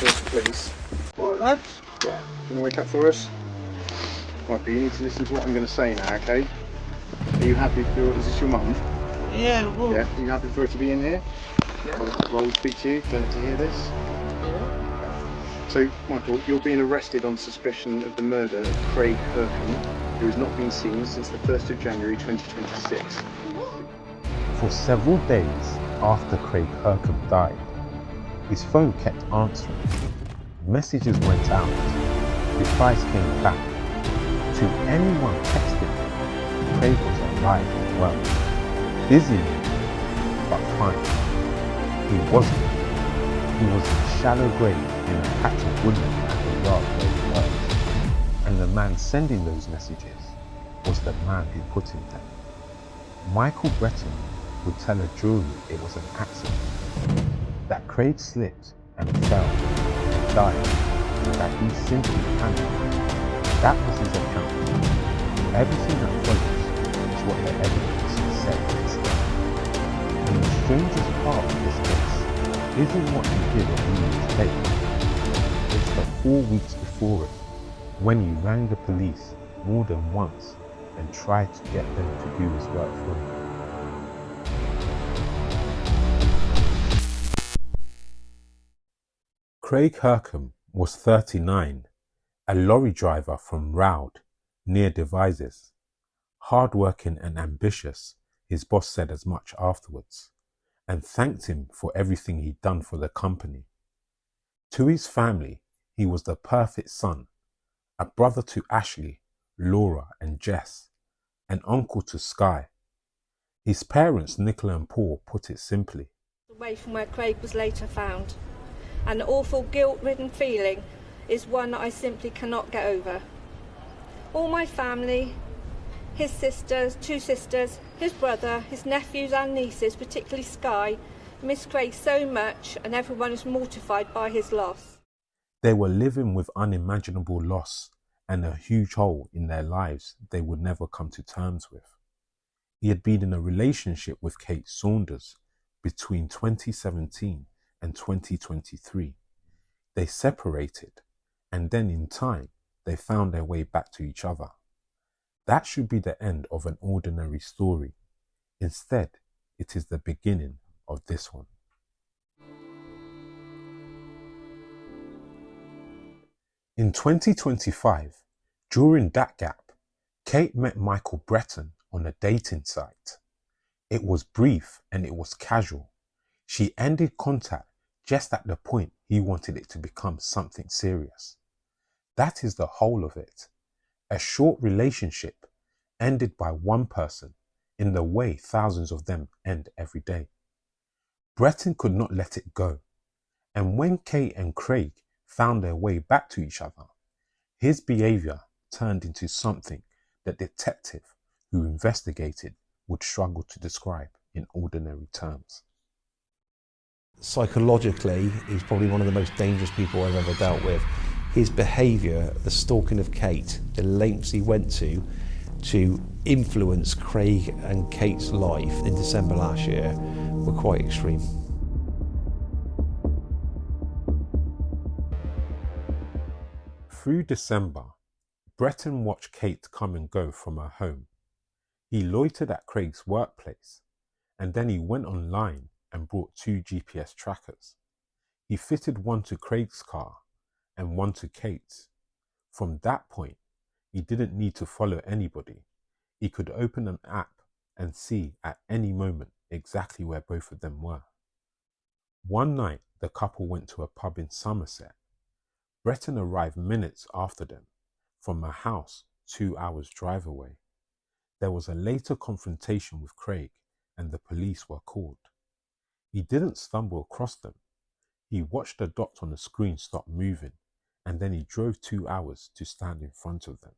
First Police. What, lads? Yeah. Do you want to wake up for us? Right, but you need to listen to what I'm going to say now, okay? Are you happy for... Is this your mum? Yeah, well... Yeah? Are you happy for her to be in here? Yeah. Well, we'll speak to you to hear this. Yeah. So, Michael, you're being arrested on suspicion of the murder of Craig Hurcombe, who has not been seen since the 1st of January 2026. For several days after Craig Hurcombe died, his phone kept answering. Messages went out. Replies came back. To anyone texting him, Craig was alive and well. Busy, but fine. He wasn't. He was in a shallow grave in a patch of woodland at the yard where he worked. And the man sending those messages was the man who put him there. Michael Bretton would tell a jury it was an accident, that Craig slipped and fell and died, and that he simply panicked. That was his account. Everything that follows is what the evidence said instead. And the strangest part of this case isn't what he did on New Year's Day. It's the 4 weeks before it, when he rang the police more than once and tried to get them to do his work for him. Craig Hurcombe was 39, a lorry driver from Roud, near Devizes. Hard-working and ambitious, his boss said as much afterwards, and thanked him for everything he'd done for the company. To his family, he was the perfect son, a brother to Ashley, Laura and Jess, an uncle to Sky. His parents, Nicola and Paul, put it simply. Away from where Craig was later found. An awful guilt-ridden feeling is one that I simply cannot get over. All my family, his sisters, 2 sisters, his brother, his nephews and nieces, particularly Sky, miss Craig so much, and everyone is mortified by his loss. They were living with unimaginable loss and a huge hole in their lives they would never come to terms with. He had been in a relationship with Kate Saunders between 2017 and 2023. They separated, and then in time, they found their way back to each other. That should be the end of an ordinary story. Instead, it is the beginning of this one. In 2025, during that gap, Kate met Michael Bretton on a dating site. It was brief and it was casual. She ended contact just at the point he wanted it to become something serious. That is the whole of it. A short relationship ended by one person in the way thousands of them end every day. Bretton could not let it go. And when Kate and Craig found their way back to each other, his behaviour turned into something the detective who investigated would struggle to describe in ordinary terms. Psychologically, he's probably one of the most dangerous people I've ever dealt with. His behaviour, the stalking of Kate, the lengths he went to influence Craig and Kate's life in December last year were quite extreme. Through December, Bretton watched Kate come and go from her home. He loitered at Craig's workplace, and then he went online and brought 2 GPS trackers. He fitted one to Craig's car and one to Kate's. From that point, he didn't need to follow anybody. He could open an app and see at any moment exactly where both of them were. One night, the couple went to a pub in Somerset. Bretton arrived minutes after them from a house 2 hours drive away. There was a later confrontation with Craig and the police were called. He didn't stumble across them. He watched the dot on the screen stop moving, and then he drove 2 hours to stand in front of them.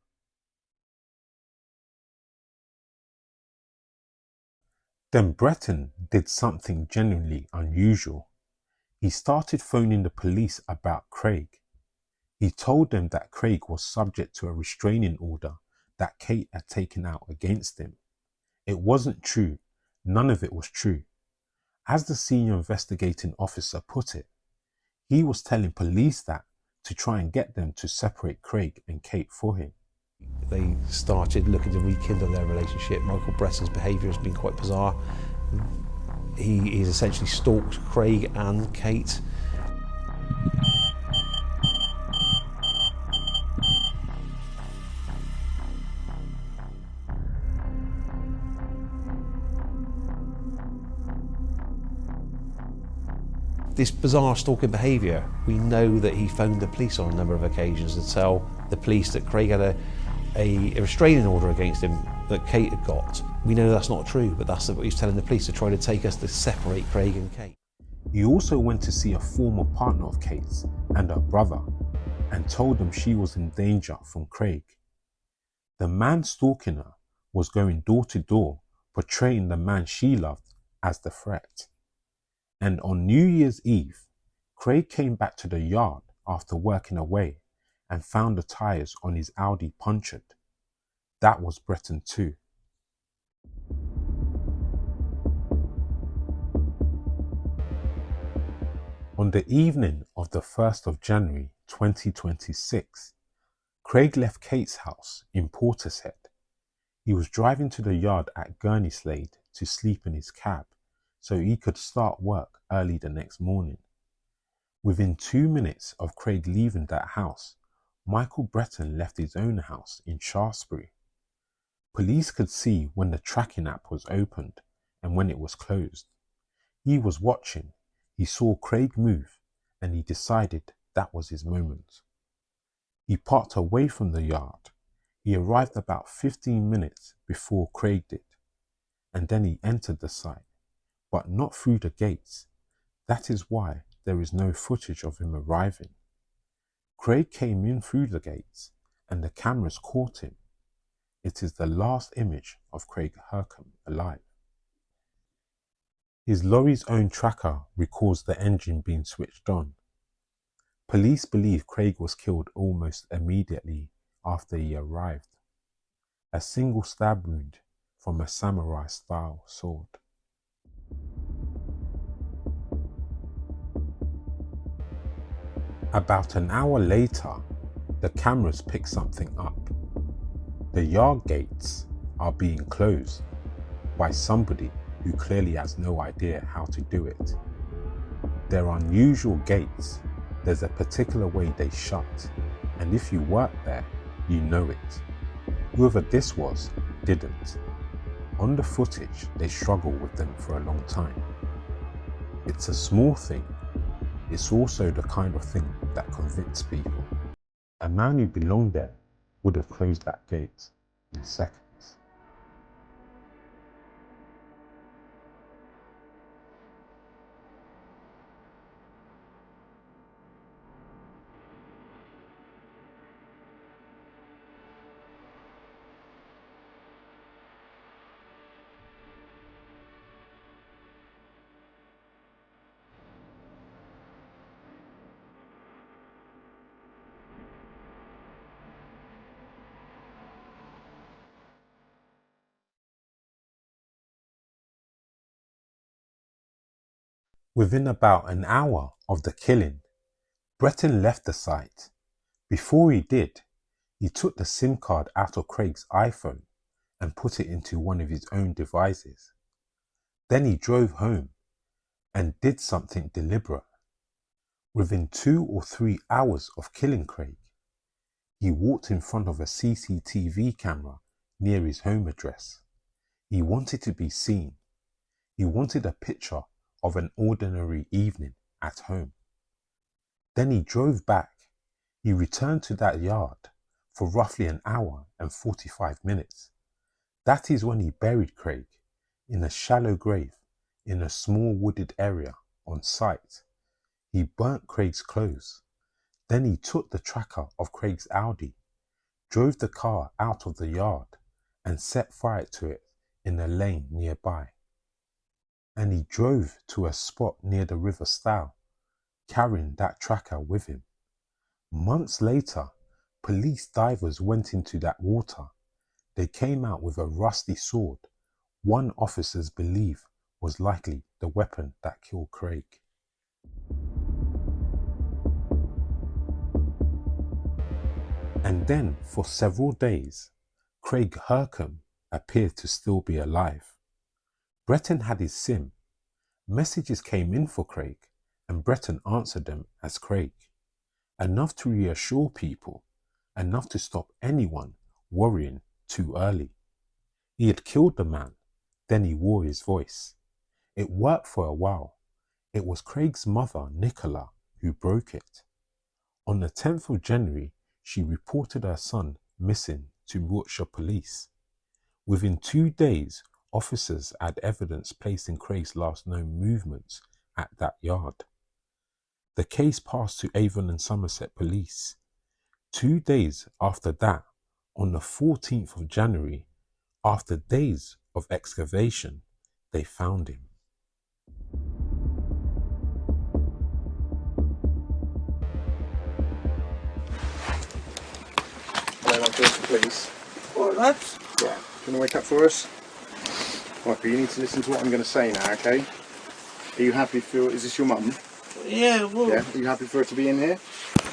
Then Bretton did something genuinely unusual. He started phoning the police about Craig. He told them that Craig was subject to a restraining order that Kate had taken out against him. It wasn't true. None of it was true. As the senior investigating officer put it, He was telling police that to try and get them to separate Craig and Kate for him. They started looking to rekindle their relationship. Michael Bretton's behaviour has been quite bizarre. He's essentially stalked Craig and Kate. This bizarre stalking behaviour, we know that he phoned the police on a number of occasions to tell the police that Craig had a restraining order against him that Kate had got. We know that's not true, but that's what he's telling the police, to try to take us to separate Craig and Kate. He also went to see a former partner of Kate's and her brother and told them she was in danger from Craig. The man stalking her was going door to door, portraying the man she loved as the threat. And on New Year's Eve, Craig came back to the yard after working away and found the tyres on his Audi punctured. That was Bretton too. On the evening of the 1st of January 2026, Craig left Kate's house in Portishead. He was driving to the yard at Gurneyslade to sleep in his cab so he could start work early the next morning. Within 2 minutes of Craig leaving that house, Michael Bretton left his own house in Shaftesbury. Police could see when the tracking app was opened and when it was closed. He was watching, he saw Craig move, and he decided that was his moment. He parked away from the yard. He arrived about 15 minutes before Craig did, and then he entered the site, but not through the gates. That is why there is no footage of him arriving. Craig came in through the gates, and the cameras caught him. It is the last image of Craig Hurcombe alive. His lorry's own tracker records the engine being switched on. Police believe Craig was killed almost immediately after he arrived. A single stab wound from a samurai-style sword. About an hour later, the cameras pick something up. The yard gates are being closed by somebody who clearly has no idea how to do it. They're unusual gates. There's a particular way they shut, and if you work there, you know it. Whoever this was didn't. On the footage, they struggle with them for a long time. It's a small thing. It's also the kind of thing that convicts people. A man who belonged there would have closed that gate in seconds. Within about an hour of the killing, Bretton left the site. Before he did, he took the SIM card out of Craig's iPhone and put it into one of his own devices. Then he drove home and did something deliberate. Within 2 or 3 hours of killing Craig, he walked in front of a CCTV camera near his home address. He wanted to be seen. He wanted a picture of an ordinary evening at home. Then he drove back. He returned to that yard for roughly an hour and 45 minutes. That is when he buried Craig in a shallow grave in a small wooded area on site. He burnt Craig's clothes. Then he took the tracker of Craig's Audi, drove the car out of the yard and set fire to it in a lane nearby. And he drove to a spot near the River Stour, carrying that tracker with him. Months later, police divers went into that water. They came out with a rusty sword one officers believe was likely the weapon that killed Craig. And then, for several days, Craig Hurcombe appeared to still be alive. Bretton had his SIM. Messages came in for Craig, and Bretton answered them as Craig. Enough to reassure people, enough to stop anyone worrying too early. He had killed the man, then he wore his voice. It worked for a while. It was Craig's mother, Nicola, who broke it. On the 10th of January, she reported her son missing to Wiltshire police. Within 2 days, officers had evidence placing Craig's last known movements at that yard. The case passed to Avon and Somerset police. 2 days after that, on the 14th of January, after days of excavation, they found him. Hello, my first police. Well, that's... Yeah. Do you want to wake up for us? Michael, you need to listen to what I'm going to say now, okay? Are you happy for... Is this your mum? Yeah, well... Yeah. Are you happy for her to be in here?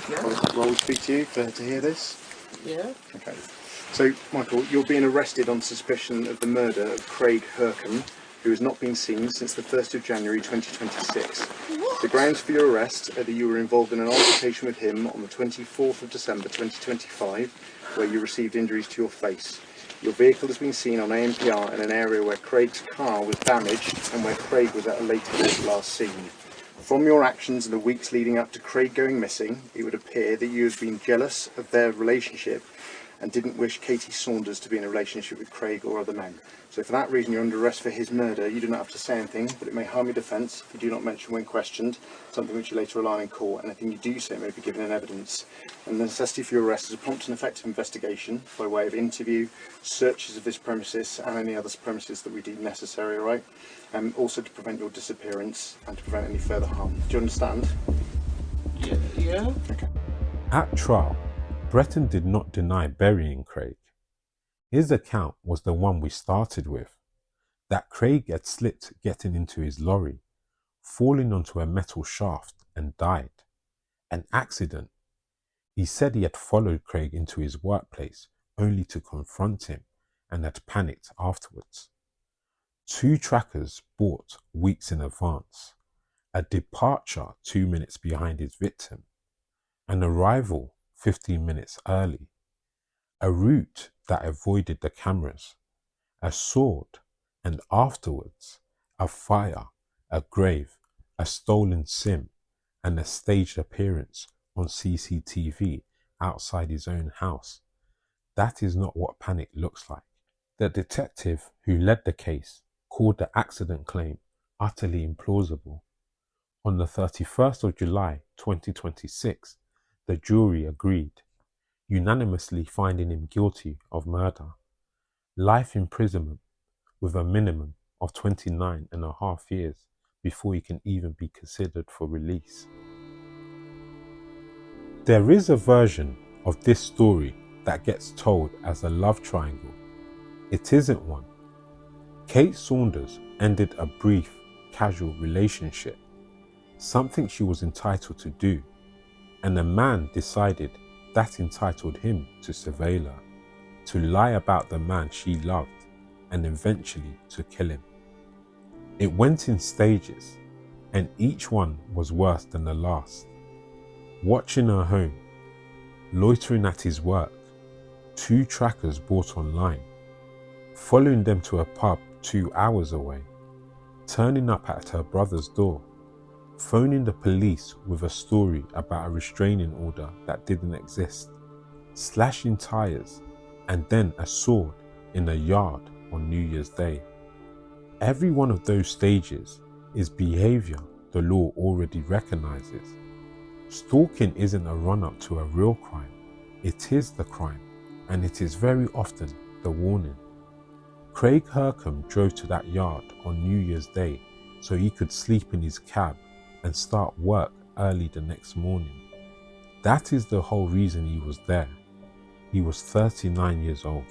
Yeah. While we speak to you, for her to hear this? Yeah. Okay. So, Michael, you're being arrested on suspicion of the murder of Craig Hurcombe, who has not been seen since the 1st of January 2026. The grounds for your arrest are that you were involved in an altercation with him on the 24th of December 2025, where you received injuries to your face. Your vehicle has been seen on ANPR in an area where Craig's car was damaged and where Craig was at a later date last seen. From your actions in the weeks leading up to Craig going missing, it would appear that you have been jealous of their relationship and didn't wish Kate Saunders to be in a relationship with Craig or other men. So for that reason you're under arrest for his murder. You do not have to say anything, but it may harm your defence if you do not mention when questioned, something which you later rely on in court. Anything you do say may be given in evidence. And the necessity for your arrest is a prompt and effective investigation by way of interview, searches of this premises and any other premises that we deem necessary, alright? And also to prevent your disappearance and to prevent any further harm. Do you understand? Yeah. Yeah. Okay. At trial, Bretton did not deny burying Craig. His account was the one we started with, that Craig had slipped getting into his lorry, falling onto a metal shaft and died. An accident. He said he had followed Craig into his workplace only to confront him and had panicked afterwards. 2 trackers bought weeks in advance, a departure 2 minutes behind his victim, an arrival 15 minutes early, a route that avoided the cameras, a sword, and afterwards a fire, a grave, a stolen SIM, and a staged appearance on CCTV outside his own house. That is not what panic looks like. The detective who led the case called the accident claim utterly implausible. On the 31st of July 2026, the jury agreed, unanimously finding him guilty of murder, life imprisonment with a minimum of 29.5 years before he can even be considered for release. There is a version of this story that gets told as a love triangle. It isn't one. Kate Saunders ended a brief, casual relationship, something she was entitled to do, and a man decided that entitled him to surveil her, to lie about the man she loved, and eventually to kill him. It went in stages, and each one was worse than the last. Watching her home, loitering at his work, 2 trackers bought online, following them to a pub 2 hours away, turning up at her brother's door, phoning the police with a story about a restraining order that didn't exist, slashing tyres, and then a sword in a yard on New Year's Day. Every one of those stages is behaviour the law already recognises. Stalking isn't a run-up to a real crime, it is the crime, and it is very often the warning. Craig Hurcombe drove to that yard on New Year's Day so he could sleep in his cab and start work early the next morning. That is the whole reason he was there. He was 39 years old.